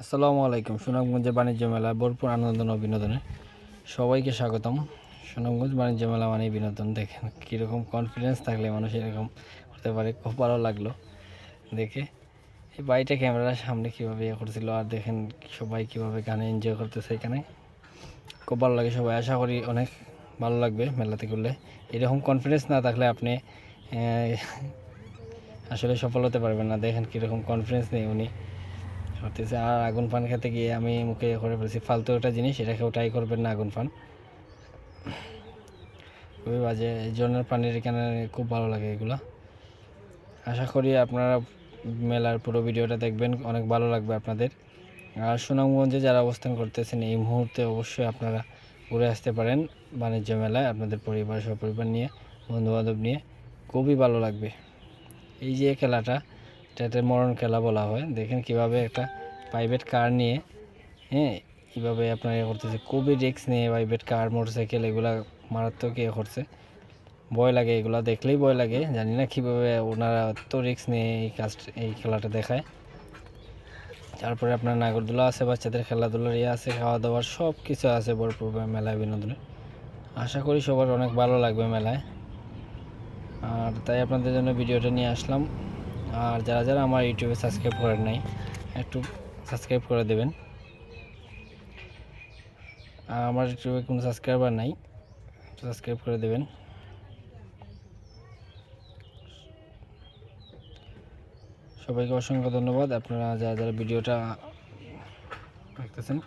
আসসালামু আলাইকুম। সুনামগঞ্জে বাণিজ্য মেলা ভরপুর আনন্দ ও বিনোদনে সবাইকে স্বাগতম। সুনামগঞ্জ বাণিজ্য মেলা মানেই বিনোদন। দেখেন কীরকম কনফিডেন্স থাকলে মানুষ এরকম করতে পারে। খুব ভালো লাগলো দেখে। এই বাড়িটা ক্যামেরার সামনে কীভাবে করছিল, আর দেখেন সবাই কীভাবে গানে এনজয় করতেছে এখানে। খুব ভালো লাগে। সবাই আশা করি অনেক ভালো লাগবে মেলাতে করলে। এরকম কনফিডেন্স না থাকলে আপনি আসলে সফল হতে পারবেন না। দেখেন কীরকম কনফিডেন্স নেই উনি করতেছে। আর আগুন ফান খেতে গিয়ে আমি মুখে করে ফেলছি। ফালতু একটা জিনিস, এটা কেউ ট্রাই করবেন না। আগুন ফান খুবই বাজে। এই জনের পানির এখানে খুব ভালো লাগে এগুলো। আশা করি আপনারা মেলার পুরো ভিডিওটা দেখবেন, অনেক ভালো লাগবে আপনাদের। আর সুনামগঞ্জে যারা অবস্থান করতেছেন এই মুহূর্তে অবশ্যই আপনারা ঘুরে আসতে পারেন বাণিজ্য মেলায় আপনাদের পরিবার সপরিবার নিয়ে, বন্ধুবান্ধব নিয়ে। খুবই ভালো লাগবে। এই যে খেলাটা, এটাতে মরণ খেলা বলা হয়। দেখেন কিভাবে একটা প্রাইভেট কার নিয়ে কীভাবে আপনার করতেছে। খুবই রিস্ক নিয়ে প্রাইভেট কার, মোটরসাইকেল এগুলা মারাত্মক করছে। ভয় লাগে, এগুলা দেখলেই ভয় লাগে। জানি না কীভাবে ওনারা এত রিস্ক নিয়ে এই খেলাটা দেখায়। তারপরে আপনার নাগরদোলা আছে, বাচ্চাদের খেলাধুলার আছে, খাওয়া দাওয়ার সব কিছু আছে ভরপুর মেলায় বিনোদনে। আশা করি সবার অনেক ভালো লাগবে মেলায়। আর তাই আপনাদের জন্য ভিডিওটা নিয়ে আসলাম। আর যারা যারা আমার ইউটিউবে সাবস্ক্রাইব করেন নাই, একটু সাবস্ক্রাইব করে দেবেন। আমার ইউটিউবে কোনো সাবস্ক্রাইবার নাই, সাবস্ক্রাইব করে দেবেন। সবাইকে অসংখ্য ধন্যবাদ আপনারা যারা যারা ভিডিওটা দেখতেছেন।